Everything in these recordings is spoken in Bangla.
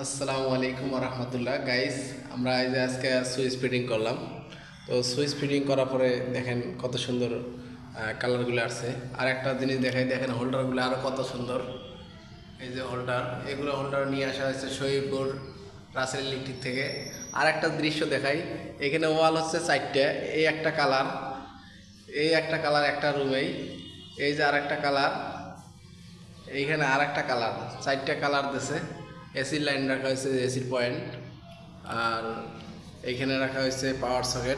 আসসালামু আলাইকুম রহমতুল্লাহ গাইস। আমরা এই যে আজকে সুইচ ফিটিং করলাম। তো সুইচ ফিটিং করার পরে দেখেন কত সুন্দর কালারগুলো আসছে। আর একটা জিনিস দেখাই, দেখেন হোল্ডারগুলো আরও কত সুন্দর। এই যে হোল্ডার, এগুলো হোল্ডার নিয়ে আসা হয়েছে শহীদপুর রাসেল ইলেকট্রিক থেকে। আর একটা দৃশ্য দেখাই, এখানে ওয়াল হচ্ছে 4টে, এই একটা কালার, এই একটা কালার একটা রুমেই, এই যে আর একটা কালার, এইখানে আর একটা কালার, 4টে কালার দিছে। এসির লাইন রাখা হয়েছে, এসির পয়েন্ট, আর এইখানে রাখা হয়েছে পাওয়ার সকেট।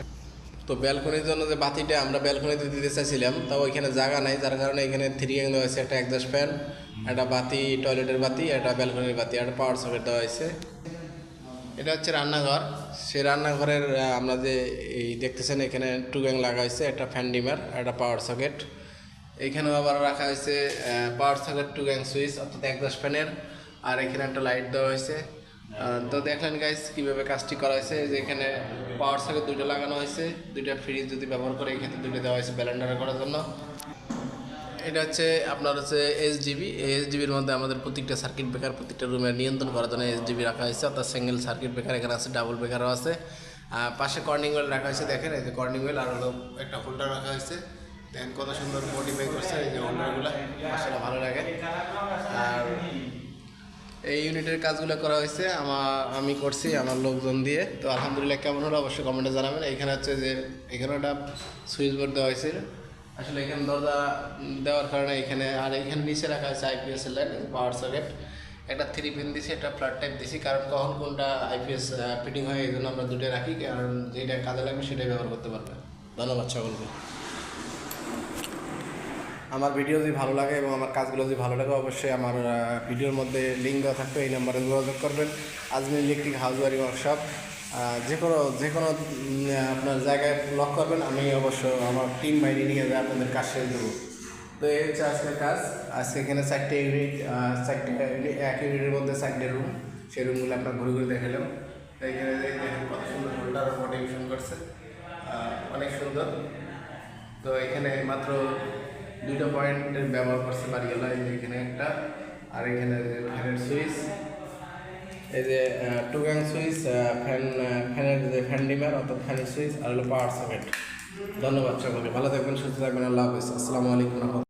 তো ব্যালকনির জন্য যে বাতিটা আমরা ব্যালকনিতে দিতে চাইছিলাম, তাও এখানে জায়গা নাই, যার কারণে এখানে 3 অ্যাঙ্গেল দেওয়া হয়েছে, একটা এক্সস্ট ফ্যান, একটা বাতি, টয়লেটের বাতি, একটা ব্যালকনির বাতি, একটা পাওয়ার সকেট দেওয়া হয়েছে। এটা হচ্ছে রান্নাঘর। সেই রান্নাঘরের আমরা যে এই দেখতেছেন এখানে 2 গ্যাং লাগা হয়েছে, একটা ফ্যান ডিমার, একটা পাওয়ার সকেট। এইখানেও আবার রাখা হয়েছে পাওয়ার সকেট 2 গ্যাং সুইচ, অর্থাৎ এক্সস্ট ফ্যানের। আর এখানে একটা লাইট দেওয়া হয়েছে। তো দেখলেন গাইস কীভাবে কাজটি করা হয়েছে। যে এখানে পাওয়ার সকেট 2টা লাগানো হয়েছে, 2টা ফ্রিজ যদি ব্যবহার করে এক্ষেত্রে 2টা দেওয়া হয়েছে ব্যালেন্ডার করার জন্য। এটা হচ্ছে আপনার হচ্ছে এসডিবি। এই এসডিবির মধ্যে আমাদের প্রত্যেকটা সার্কিট ব্রেকার, প্রত্যেকটা রুমের নিয়ন্ত্রণ করার জন্য এসডিবি রাখা হয়েছে, অর্থাৎ সিঙ্গেল সার্কিট ব্রেকার এখানে আছে, ডাবল ব্রেকারও আছে। পাশে কর্নিং ওয়েল রাখা হয়েছে, দেখেন এই যে কর্নিং ওয়েল, আর হলো একটা হোল্ডার রাখা হয়েছে। দেখেন কত সুন্দর মডিফাই করছে এই যে হোল্ডারগুলো, আসলে ভালো লাগে। আর এই ইউনিটের কাজগুলো করা হয়েছে আমি করছি আমার লোকজন দিয়ে। তো আলহামদুলিল্লাহ কেমন হলো অবশ্যই কমেন্টে জানাবেন। এখানে হচ্ছে যে এখানে একটা সুইচ বোর্ড দেওয়া হয়েছে, আসলে এখানে দরজা দেওয়ার কারণে এখানে, আর এখানে নিচে রাখা হয়েছে আইপিএস এর লাইন, পাওয়ার সকেট, একটা 3 পিন দিছি, একটা ফ্ল্যাট টাইপ দিছি, কারণ কখন কোনটা আইপিএস ফিটিং হয় এই জন্য আমরা দুটোই রাখি, কারণ যেটা কাজে লাগবে সেটাই ব্যবহার করতে পারবে। ধন্যবাদ সকলকে। আমার ভিডিও যদি ভালো লাগে এবং আমার কাজগুলো যদি ভালো লাগে, অবশ্যই আমার ভিডিওর মধ্যে লিঙ্ক দেওয়া থাকবে, এই নাম্বারে যোগাযোগ করবেন। Ajmir electric house wiring workshop, যে কোনো আপনার জায়গায় লক করবেন, আমি অবশ্য আমার টিম বাইরে নিয়ে যাই আপনাদের কাজ সেরে দেবো। তো এই হচ্ছে আজকের কাজ। আজকে এখানে 4টে ইউনিট, 4টে এক ইউনিটের মধ্যে 4টে রুম, সেই রুমগুলো আপনার ঘুরে ঘুরে দেখালাম। এইখানে দেখেন কত সুন্দর হোল্ডার মোটিভেশন করছে, অনেক সুন্দর। তো এখানে মাত্র 2টা পয়েন্টের ব্যবহার করতে পারি গেল, এই যে এখানে একটা, আর এখানে ফ্যানের সুইচ, এই যে 2 গ্যাং সুইচ, ফ্যানের যে ফ্যান ডিমার অর্থাৎ ফ্যানের সুইচ, আর হলো পাওয়ার সকেট। ধন্যবাদ সকলকে, ভালো থাকবেন, সুস্থ থাকবেন, আল্লাহ হাফেজ, আসসালামু আলাইকুম।